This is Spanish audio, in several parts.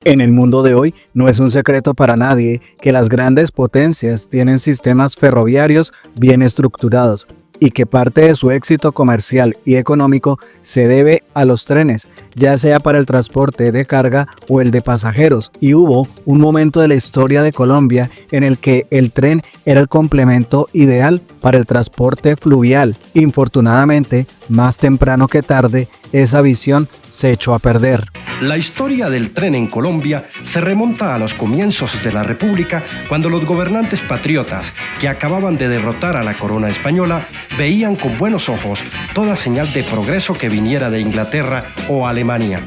En el mundo de hoy no es un secreto para nadie que las grandes potencias tienen sistemas ferroviarios bien estructurados y que parte de su éxito comercial y económico se debe a los trenes, ya sea para el transporte de carga o el de pasajeros. Y hubo un momento de la historia de Colombia en el que el tren era el complemento ideal para el transporte fluvial. Infortunadamente, más temprano que tarde, esa visión se echó a perder. La historia del tren en Colombia se remonta a los comienzos de la República, cuando los gobernantes patriotas que acababan de derrotar a la corona española veían con buenos ojos toda señal de progreso que viniera de Inglaterra o Alemania.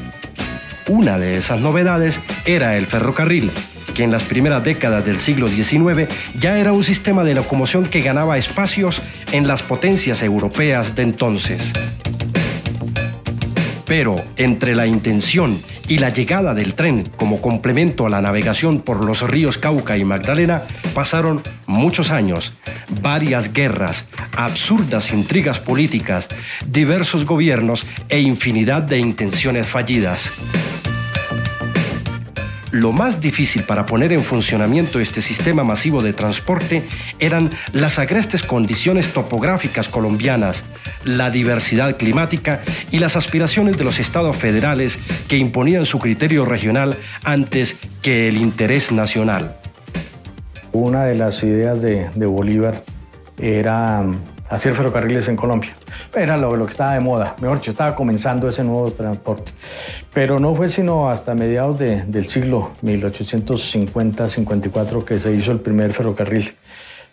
Una de esas novedades era el ferrocarril, que en las primeras décadas del siglo XIX ya era un sistema de locomoción que ganaba espacios en las potencias europeas de entonces. Pero entre la intención y la llegada del tren como complemento a la navegación por los ríos Cauca y Magdalena pasaron muchos años, varias guerras, absurdas intrigas políticas, diversos gobiernos e infinidad de intenciones fallidas. Lo más difícil para poner en funcionamiento este sistema masivo de transporte eran las agrestes condiciones topográficas colombianas, la diversidad climática y las aspiraciones de los estados federales que imponían su criterio regional antes que el interés nacional. Una de las ideas de Bolívar era hacer ferrocarriles en Colombia. Era lo que estaba de moda, mejor dicho, estaba comenzando ese nuevo transporte. Pero no fue sino hasta mediados del siglo 1850-54 que se hizo el primer ferrocarril,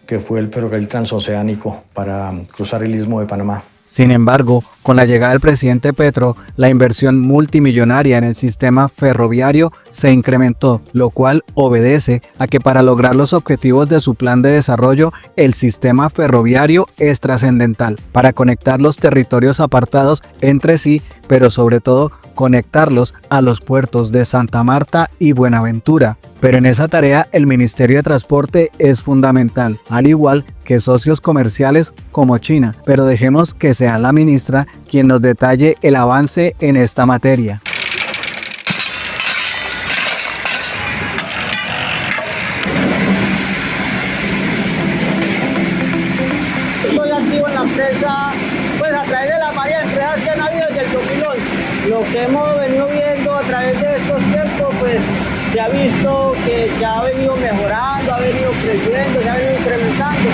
que fue el ferrocarril transoceánico para cruzar el Istmo de Panamá. Sin embargo, con la llegada del presidente Petro, la inversión multimillonaria en el sistema ferroviario se incrementó, lo cual obedece a que para lograr los objetivos de su plan de desarrollo, el sistema ferroviario es trascendental para conectar los territorios apartados entre sí, pero sobre todo conectarlos a los puertos de Santa Marta y Buenaventura. Pero en esa tarea el Ministerio de Transporte es fundamental, al igual que socios comerciales como China. Pero dejemos que sea la ministra quien nos detalle el avance en esta materia. Estoy activo en la empresa, pues a través de las varias empresas que han habido desde el 2011. Lo que hemos venido viendo a través de estos tiempos, pues se ha visto que ya ha venido mejorando, ha venido creciendo, se ha venido incrementando.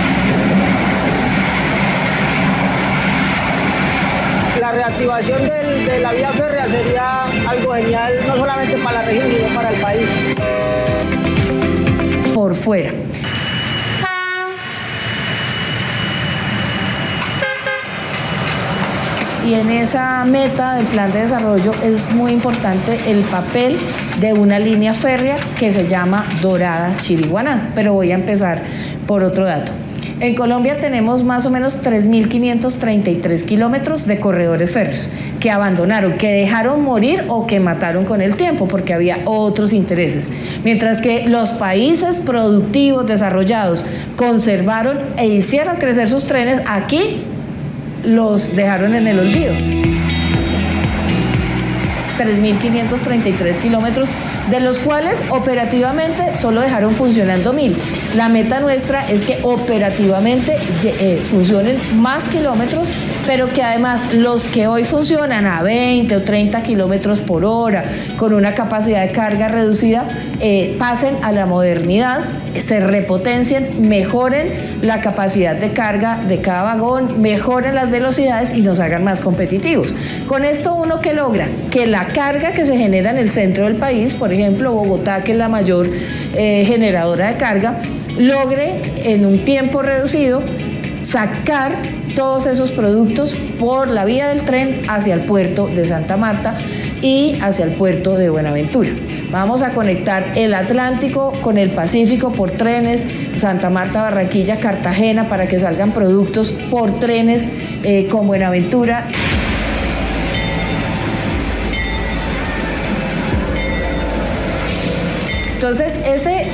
La reactivación de la vía férrea sería algo genial, no solamente para la región, sino para el país. Por fuera. Y en esa meta del plan de desarrollo es muy importante el papel de una línea férrea que se llama Dorada-Chiriguaná. Pero voy a empezar por otro dato. En Colombia tenemos más o menos 3.533 kilómetros de corredores férreos que abandonaron, que dejaron morir o que mataron con el tiempo porque había otros intereses. Mientras que los países productivos desarrollados conservaron e hicieron crecer sus trenes, aquí los dejaron en el olvido. 3.533 kilómetros, de los cuales operativamente solo dejaron funcionando 1.000. La meta nuestra es que operativamente funcionen más kilómetros, pero que además los que hoy funcionan a 20 o 30 kilómetros por hora, con una capacidad de carga reducida, pasen a la modernidad, se repotencien, mejoren la capacidad de carga de cada vagón, mejoren las velocidades y nos hagan más competitivos. Con esto uno que logra que la carga que se genera en el centro del país, por ejemplo Bogotá, que es la mayor generadora de carga, logre en un tiempo reducido sacar todos esos productos por la vía del tren hacia el puerto de Santa Marta y hacia el puerto de Buenaventura. Vamos a conectar el Atlántico con el Pacífico por trenes, Santa Marta, Barranquilla, Cartagena, para que salgan productos por trenes con Buenaventura. Entonces,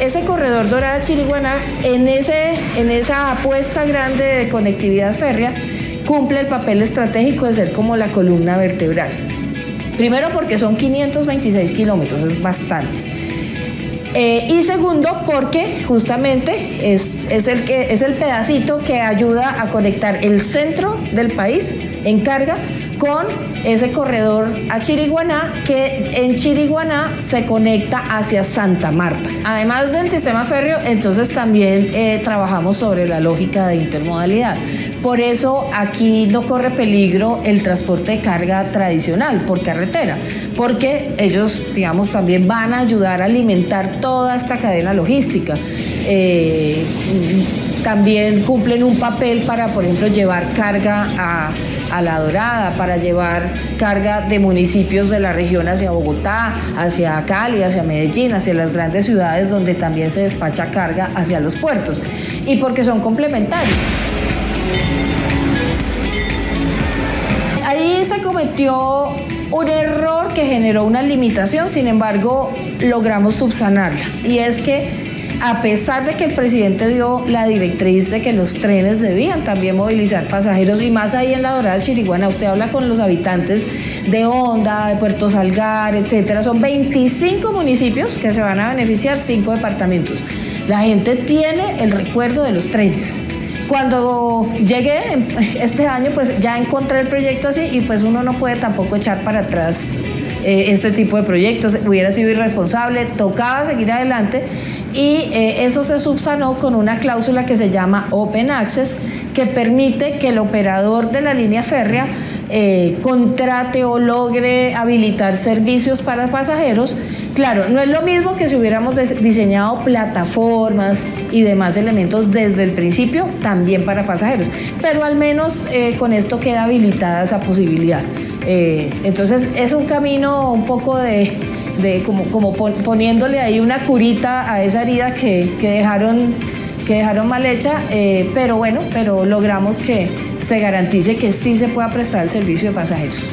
ese corredor Dorada-Chiriguaná, en esa apuesta grande de conectividad férrea, cumple el papel estratégico de ser como la columna vertebral. Primero porque son 526 kilómetros, es bastante. Y segundo, porque justamente es el pedacito que ayuda a conectar el centro del país en carga con ese corredor a Chiriguaná, que en Chiriguaná se conecta hacia Santa Marta. Además del sistema férreo, entonces también trabajamos sobre la lógica de intermodalidad. Por eso aquí no corre peligro el transporte de carga tradicional por carretera, porque ellos, digamos, también van a ayudar a alimentar toda esta cadena logística. También cumplen un papel para, por ejemplo, llevar carga a La Dorada, para llevar carga de municipios de la región hacia Bogotá, hacia Cali, hacia Medellín, hacia las grandes ciudades donde también se despacha carga hacia los puertos, y porque son complementarios. Ahí se cometió un error que generó una limitación, sin embargo, logramos subsanarla, y es que a pesar de que el presidente dio la directriz de que los trenes debían también movilizar pasajeros, y más ahí en La Dorada, Chiriguaná, usted habla con los habitantes de Honda, de Puerto Salgar, etcétera, son 25 municipios que se van a beneficiar, 5 departamentos. La gente tiene el recuerdo de los trenes. Cuando llegué este año, pues ya encontré el proyecto así, y pues uno no puede tampoco echar para atrás este tipo de proyectos, hubiera sido irresponsable, tocaba seguir adelante, y eso se subsanó con una cláusula que se llama Open Access, que permite que el operador de la línea férrea contrate o logre habilitar servicios para pasajeros. Claro, no es lo mismo que si hubiéramos diseñado plataformas y demás elementos desde el principio también para pasajeros, pero al menos con esto queda habilitada esa posibilidad. Entonces es un camino un poco de como poniéndole ahí una curita a esa herida que dejaron mal hecha, pero bueno, pero logramos que se garantice que sí se pueda prestar el servicio de pasajeros.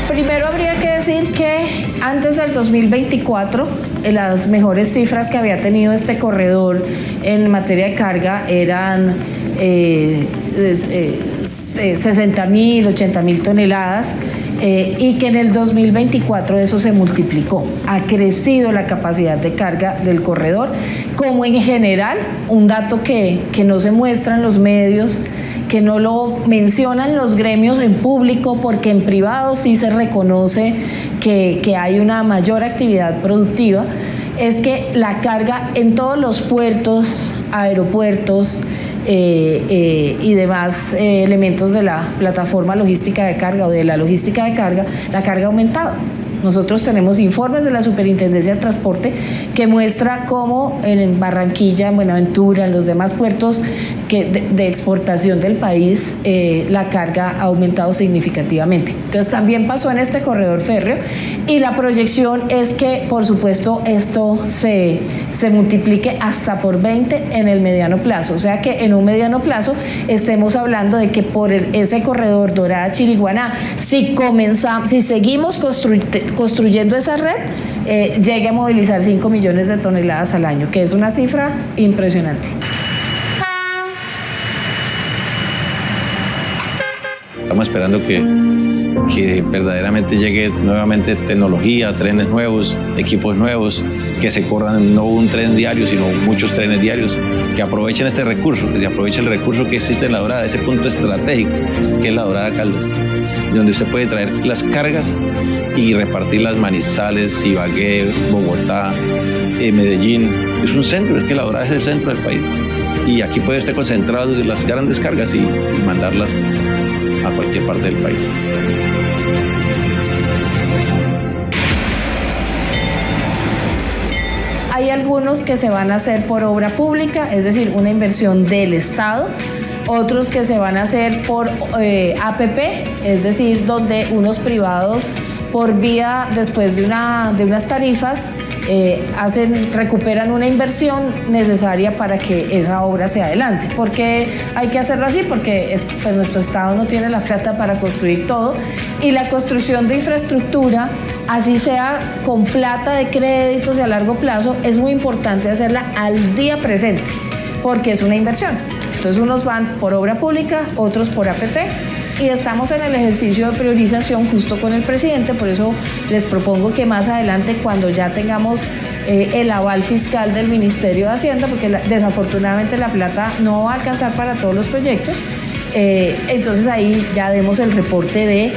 Primero habría que decir que antes del 2024, las mejores cifras que había tenido este corredor en materia de carga eran 60.000, 80.000 toneladas, y que en el 2024 eso se multiplicó. Ha crecido la capacidad de carga del corredor, como en general, un dato que no se muestra en los medios, que no lo mencionan los gremios en público, porque en privado sí se reconoce que hay una mayor actividad productiva, es que la carga en todos los puertos, aeropuertos y demás elementos de la plataforma logística de carga o de la logística de carga, la carga ha aumentado. Nosotros tenemos informes de la Superintendencia de Transporte que muestra cómo en Barranquilla, en Buenaventura, en los demás puertos de exportación del país, la carga ha aumentado significativamente. Entonces también pasó en este corredor férreo, y la proyección es que, por supuesto, esto se multiplique hasta por 20 en el mediano plazo. O sea que en un mediano plazo estemos hablando de que por ese corredor Dorada-Chiriguaná, si seguimos construyendo esa red, llegue a movilizar 5 millones de toneladas al año, que es una cifra impresionante. Estamos esperando que verdaderamente llegue nuevamente tecnología, trenes nuevos, equipos nuevos, que se corran no un tren diario, sino muchos trenes diarios, que aprovechen este recurso, que se aproveche el recurso que existe en La Dorada, ese punto estratégico que es La Dorada Caldas, donde usted puede traer las cargas y repartirlas Manizales, Ibagué, Bogotá, Medellín. Es un centro, es que La Dorada es el centro del país. Y aquí puede usted concentrar las grandes cargas y mandarlas a cualquier parte del país. Hay algunos que se van a hacer por obra pública, es decir, una inversión del Estado. Otros que se van a hacer por APP, es decir, donde unos privados, por vía, después de unas tarifas, recuperan una inversión necesaria para que esa obra se adelante. ¿Por qué hay que hacerlo así? Porque pues, nuestro Estado no tiene la plata para construir todo, y la construcción de infraestructura, así sea con plata de créditos y a largo plazo, es muy importante hacerla al día presente, porque es una inversión. Entonces unos van por obra pública, otros por APP, y estamos en el ejercicio de priorización justo con el presidente. Por eso les propongo que más adelante, cuando ya tengamos el aval fiscal del Ministerio de Hacienda, porque desafortunadamente la plata no va a alcanzar para todos los proyectos, entonces ahí ya demos el reporte de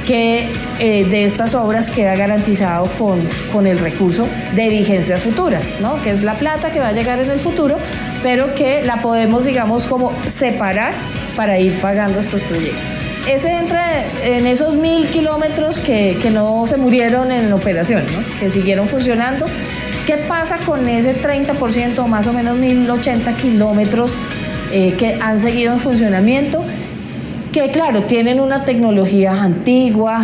que de estas obras queda garantizado con el recurso de vigencias futuras, ¿no? Que es la plata que va a llegar en el futuro, pero que la podemos, digamos, como separar para ir pagando estos proyectos. Ese entra en esos 1.000 kilómetros que no se murieron en operación, ¿no? Que siguieron funcionando. ¿Qué pasa con ese 30% o más o menos 1.080 kilómetros que han seguido en funcionamiento? Que claro, tienen una tecnología antigua,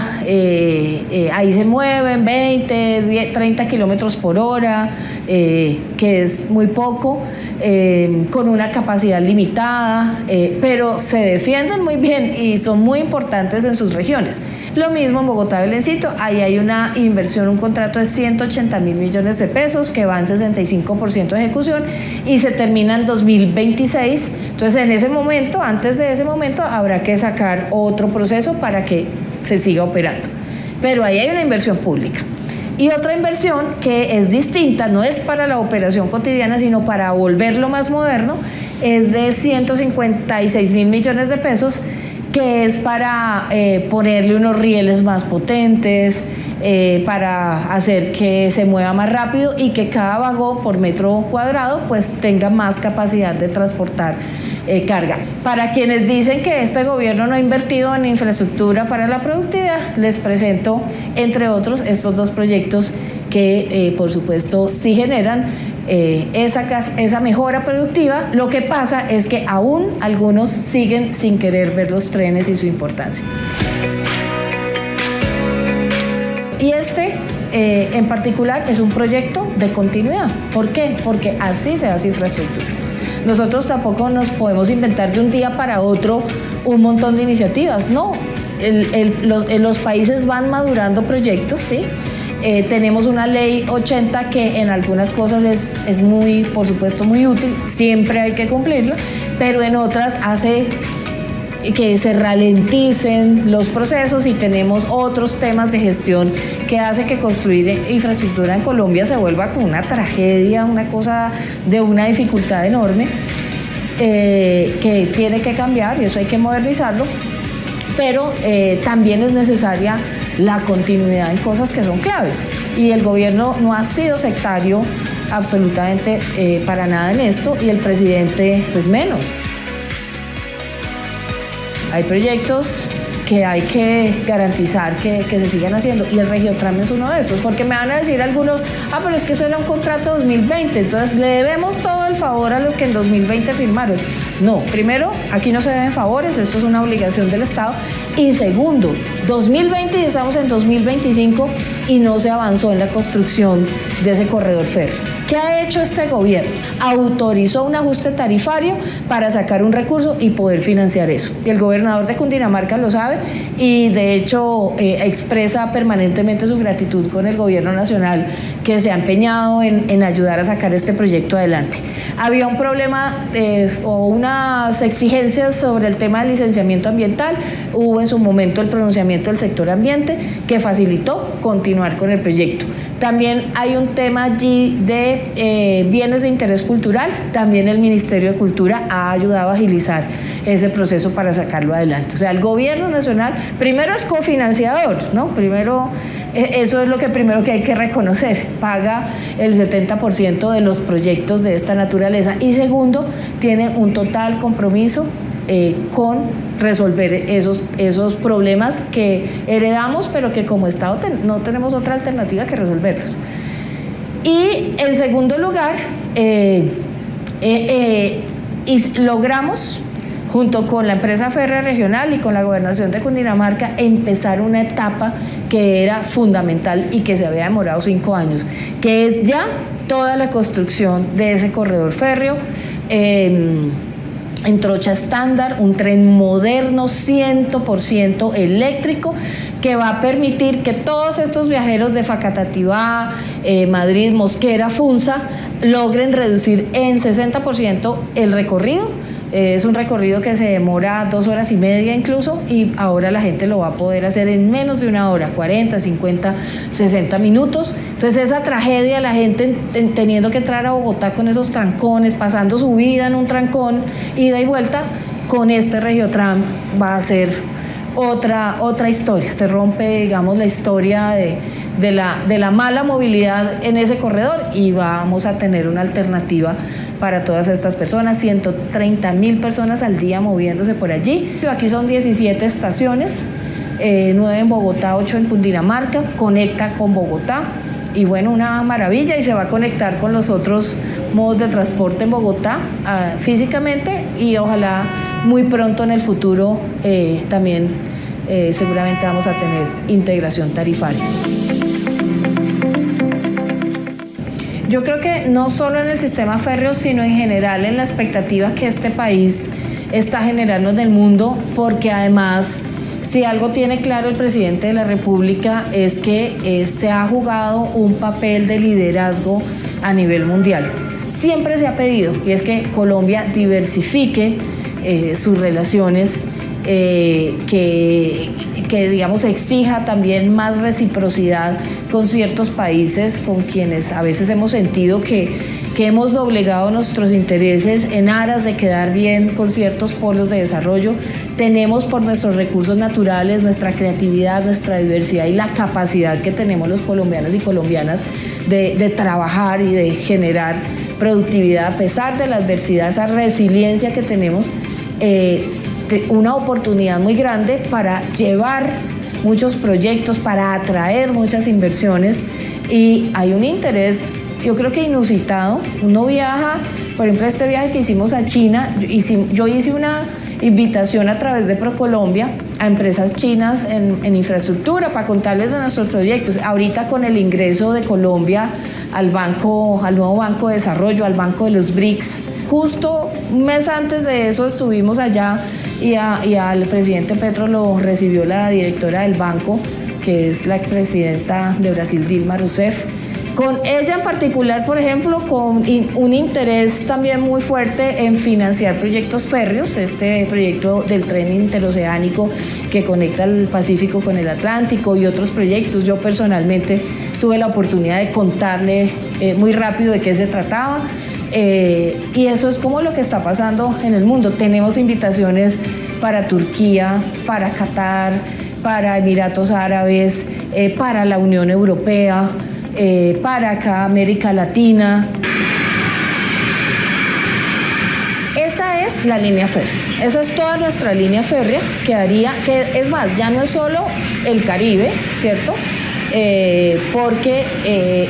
ahí se mueven 20, 30 kilómetros por hora, que es muy poco, con una capacidad limitada, pero se defienden muy bien y son muy importantes en sus regiones. Lo mismo en Bogotá, Belencito, ahí hay una inversión, un contrato de 180.000 millones de pesos que va en 65% de ejecución y se termina en 2026. Entonces, en ese momento, antes de ese momento, habrá que sacar otro proceso para que se siga operando. Pero ahí hay una inversión pública. Y otra inversión que es distinta, no es para la operación cotidiana, sino para volverlo más moderno, es de 156.000 millones de pesos, que es para ponerle unos rieles más potentes, para hacer que se mueva más rápido y que cada vagón por metro cuadrado pues tenga más capacidad de transportar carga. Para quienes dicen que este gobierno no ha invertido en infraestructura para la productividad, les presento, entre otros, estos dos proyectos que por supuesto sí generan esa mejora productiva. Lo que pasa es que aún algunos siguen sin querer ver los trenes y su importancia. Y en particular es un proyecto de continuidad. ¿Por qué? Porque así se hace infraestructura. Nosotros tampoco nos podemos inventar de un día para otro un montón de iniciativas, no. Los países van madurando proyectos, ¿sí? Tenemos una ley 80 que en algunas cosas es muy, por supuesto, muy útil, siempre hay que cumplirla, pero en otras hace que se ralenticen los procesos y tenemos otros temas de gestión que hace que construir infraestructura en Colombia se vuelva como una tragedia, una cosa de una dificultad enorme que tiene que cambiar y eso hay que modernizarlo, pero también es necesaria la continuidad en cosas que son claves y el gobierno no ha sido sectario absolutamente para nada en esto y el presidente pues menos. Hay proyectos que hay que garantizar que se sigan haciendo y el Regiotram es uno de estos, porque me van a decir algunos, pero es que eso era un contrato 2020, entonces le debemos todo el favor a los que en 2020 firmaron. No, primero, aquí no se deben favores, esto es una obligación del Estado, y segundo, 2020 y estamos en 2025 y no se avanzó en la construcción de ese corredor férreo. ¿Qué ha hecho este gobierno? Autorizó un ajuste tarifario para sacar un recurso y poder financiar eso. Y el gobernador de Cundinamarca lo sabe y de hecho expresa permanentemente su gratitud con el gobierno nacional que se ha empeñado en ayudar a sacar este proyecto adelante. Había un problema o unas exigencias sobre el tema del licenciamiento ambiental. Hubo en su momento el pronunciamiento del sector ambiente que facilitó continuar con el proyecto. También hay un tema allí de bienes de interés cultural. También el Ministerio de Cultura ha ayudado a agilizar ese proceso para sacarlo adelante. O sea, el gobierno nacional primero es cofinanciador, ¿no? Primero, eso es lo que primero que hay que reconocer. Paga el 70% de los proyectos de esta naturaleza. Y segundo, tiene un total compromiso con resolver esos problemas que heredamos, pero que como Estado no tenemos otra alternativa que resolverlos. Y en segundo lugar, logramos, junto con la empresa férrea regional y con la gobernación de Cundinamarca, empezar una etapa que era fundamental y que se había demorado 5 años, que es ya toda la construcción de ese corredor férreo, en trocha estándar, un tren moderno 100% eléctrico que va a permitir que todos estos viajeros de Facatativá, Madrid, Mosquera, Funza logren reducir en 60% el recorrido Es un recorrido que se demora 2 horas y media incluso, y ahora la gente lo va a poder hacer en menos de 1 hora, 40, 50, 60 minutos. Entonces esa tragedia, la gente teniendo que entrar a Bogotá con esos trancones, pasando su vida en un trancón, ida y vuelta, con este Regiotram va a ser otra historia. Se rompe, digamos, la historia de la mala movilidad en ese corredor, y vamos a tener una alternativa para todas estas personas. 130.000 personas al día moviéndose por allí. Aquí son 17 estaciones, 9 en Bogotá, 8 en Cundinamarca, conecta con Bogotá. Y bueno, una maravilla, y se va a conectar con los otros modos de transporte en Bogotá físicamente, y ojalá muy pronto en el futuro también seguramente vamos a tener integración tarifaria. Yo creo que no solo en el sistema férreo, sino en general en la expectativa que este país está generando en el mundo, porque además, si algo tiene claro el presidente de la República, es que se ha jugado un papel de liderazgo a nivel mundial. Siempre se ha pedido, y es que Colombia diversifique sus relaciones, que digamos exija también más reciprocidad con ciertos países con quienes a veces hemos sentido que hemos doblegado nuestros intereses en aras de quedar bien con ciertos polos de desarrollo. Tenemos, por nuestros recursos naturales, nuestra creatividad, nuestra diversidad y la capacidad que tenemos los colombianos y colombianas de trabajar y de generar productividad a pesar de la adversidad, esa resiliencia que tenemos, una oportunidad muy grande para llevar muchos proyectos, para atraer muchas inversiones, y hay un interés, yo creo que inusitado. Uno viaja, por ejemplo, este viaje que hicimos a China, yo hice una invitación a través de ProColombia a empresas chinas en infraestructura para contarles de nuestros proyectos. Ahorita con el ingreso de Colombia al nuevo Banco de Desarrollo, al Banco de los BRICS, justo un mes antes de eso estuvimos allá, y al presidente Petro lo recibió la directora del banco, que es la expresidenta de Brasil, Dilma Rousseff. Con ella en particular, por ejemplo, con un interés también muy fuerte en financiar proyectos férreos, este proyecto del tren interoceánico que conecta el Pacífico con el Atlántico y otros proyectos. Yo personalmente tuve la oportunidad de contarle muy rápido de qué se trataba. Y eso es como lo que está pasando en el mundo. Tenemos invitaciones para Turquía, para Qatar, para Emiratos Árabes, para la Unión Europea, para acá América Latina. Esa es la línea férrea, esa es toda nuestra línea férrea que es más, ya no es solo el Caribe, ¿cierto? Porque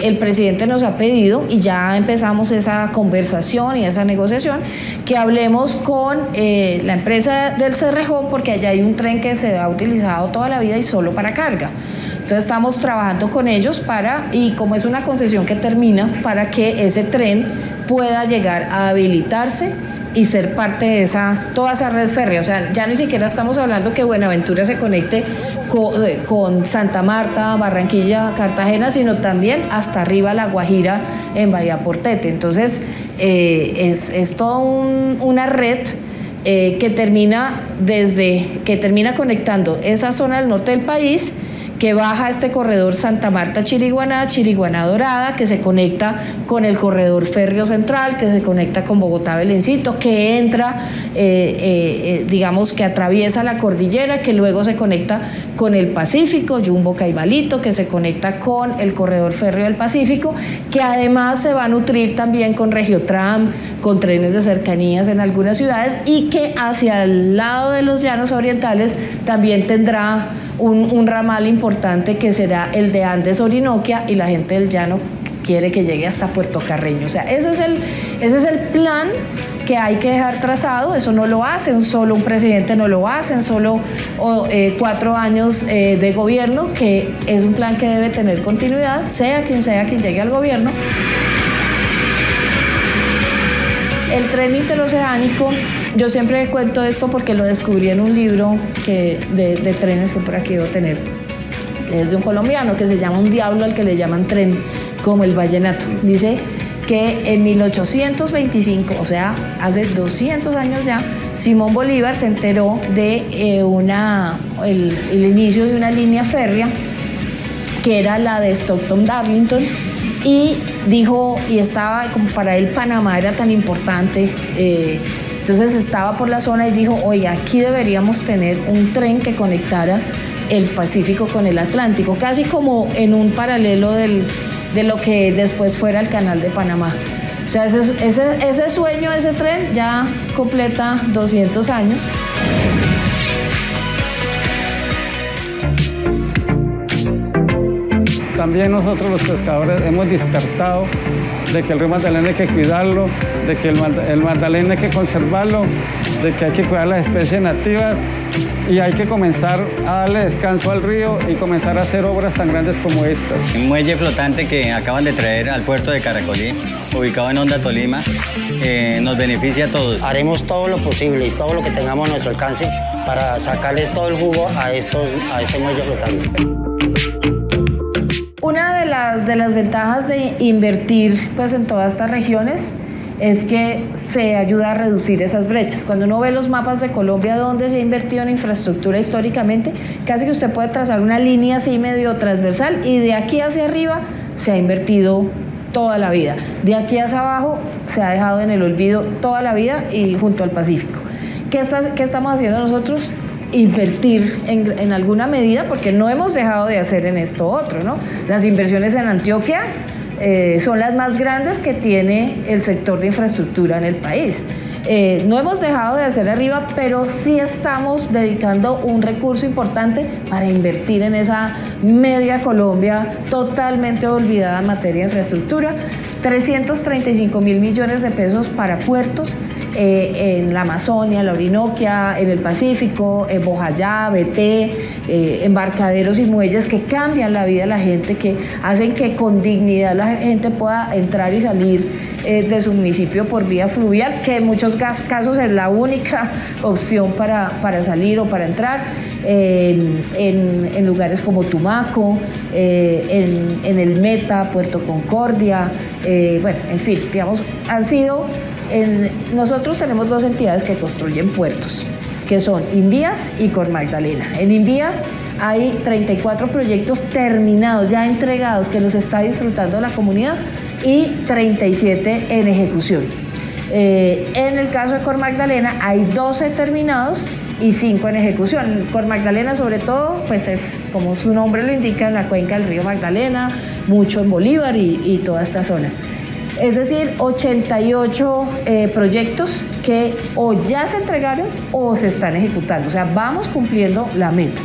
el presidente nos ha pedido, y ya empezamos esa conversación y esa negociación, que hablemos con la empresa del Cerrejón, porque allá hay un tren que se ha utilizado toda la vida y solo para carga. Entonces estamos trabajando con ellos y como es una concesión que termina, para que ese tren pueda llegar a habilitarse y ser parte de toda esa red férrea. O sea, ya ni siquiera estamos hablando que Buenaventura se conecte con Santa Marta, Barranquilla, Cartagena, sino también hasta arriba La Guajira en Bahía Portete. Entonces es toda una red que termina conectando esa zona del norte del país, que baja este corredor Santa Marta-Chiriguaná, Chiriguaná-Dorada, que se conecta con el corredor férreo central, que se conecta con Bogotá-Belencito, que entra, digamos que atraviesa la cordillera, que luego se conecta con el Pacífico, Jumbo-Caibalito, que se conecta con el corredor férreo del Pacífico, que además se va a nutrir también con Regiotram, con trenes de cercanías en algunas ciudades, y que hacia el lado de los llanos orientales también tendrá un ramal importante, que será el de Andes-Orinoquia, y la gente del llano quiere que llegue hasta Puerto Carreño. O sea, ese es el plan que hay que dejar trazado. Eso no lo hace un presidente, no lo hacen solo 4 años de gobierno, que es un plan que debe tener continuidad, sea quien llegue al gobierno. El tren interoceánico, yo siempre cuento esto porque lo descubrí en un libro de trenes que por aquí debo tener, es de un colombiano que se llama Un Diablo al que le llaman tren, como el vallenato. Dice que en 1825, o sea, hace 200 años ya, Simón Bolívar se enteró de el inicio de una línea férrea que era la de Stockton-Darlington, y dijo, y estaba, como para él Panamá era tan importante, entonces estaba por la zona y dijo, oiga, aquí deberíamos tener un tren que conectara el Pacífico con el Atlántico, casi como en un paralelo de lo que después fuera el Canal de Panamá. O sea, ese sueño, ese tren ya completa 200 años. También nosotros los pescadores hemos despertado de que el río Magdalena hay que cuidarlo, de que el Magdalena hay que conservarlo, de que hay que cuidar las especies nativas y hay que comenzar a darle descanso al río y comenzar a hacer obras tan grandes como estas. Un muelle flotante que acaban de traer al puerto de Caracolí, ubicado en Honda, Tolima, nos beneficia a todos. Haremos todo lo posible y todo lo que tengamos a nuestro alcance para sacarle todo el jugo a estos muelles flotantes. Una de las ventajas de invertir pues, en todas estas regiones es que se ayuda a reducir esas brechas. Cuando uno ve los mapas de Colombia donde se ha invertido en infraestructura históricamente, casi que usted puede trazar una línea así medio transversal y de aquí hacia arriba se ha invertido toda la vida. De aquí hacia abajo se ha dejado en el olvido toda la vida y junto al Pacífico. ¿Qué estamos haciendo nosotros? Invertir en alguna medida, porque no hemos dejado de hacer en esto otro, ¿no? Las inversiones en Antioquia son las más grandes que tiene el sector de infraestructura en el país. No hemos dejado de hacer arriba, pero sí estamos dedicando un recurso importante para invertir en esa media Colombia totalmente olvidada en materia de infraestructura. 335.000 millones de pesos para puertos en la Amazonia, en la Orinoquia, en el Pacífico, en Bojayá, Beté, embarcaderos y muelles que cambian la vida de la gente, que hacen que con dignidad la gente pueda entrar y salir de su municipio por vía fluvial, que en muchos casos es la única opción para salir o para entrar, en lugares como Tumaco, en el Meta, Puerto Concordia, bueno, en fin, digamos, han sido... nosotros tenemos dos entidades que construyen puertos, que son Invías y Cor Magdalena. En Invías hay 34 proyectos terminados, ya entregados, que los está disfrutando la comunidad, y 37 en ejecución. En el caso de Cor Magdalena hay 12 terminados y 5 en ejecución. Cor Magdalena, sobre todo, pues es, como su nombre lo indica, en la cuenca del río Magdalena, mucho en Bolívar y toda esta zona. Es decir, 88 proyectos que o ya se entregaron o se están ejecutando. O sea, vamos cumpliendo la meta.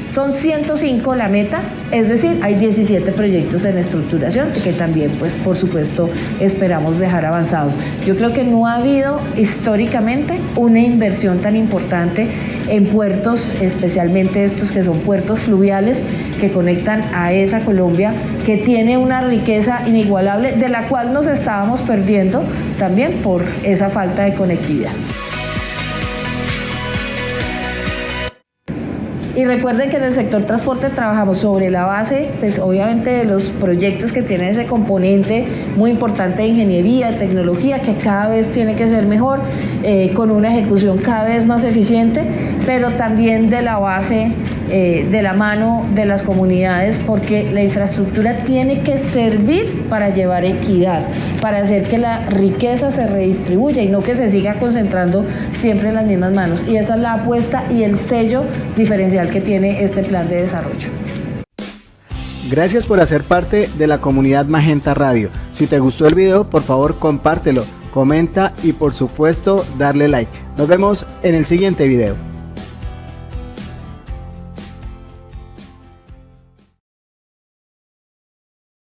Son 105 la meta, es decir, hay 17 proyectos en estructuración que también, pues, por supuesto, esperamos dejar avanzados. Yo creo que no ha habido históricamente una inversión tan importante en puertos, especialmente estos que son puertos fluviales que conectan a esa Colombia que tiene una riqueza inigualable, de la cual nos estábamos perdiendo también por esa falta de conectividad. Y recuerden que en el sector transporte trabajamos sobre la base, pues obviamente de los proyectos que tienen ese componente muy importante de ingeniería, de tecnología, que cada vez tiene que ser mejor, con una ejecución cada vez más eficiente, pero también de la base, de la mano de las comunidades, porque la infraestructura tiene que servir para llevar equidad, para hacer que la riqueza se redistribuya y no que se siga concentrando siempre en las mismas manos. Y esa es la apuesta y el sello diferencial que tiene este plan de desarrollo. Gracias por hacer parte de la comunidad Magenta Radio. Si te gustó el video, por favor compártelo, comenta y por supuesto darle like. Nos vemos en el siguiente video.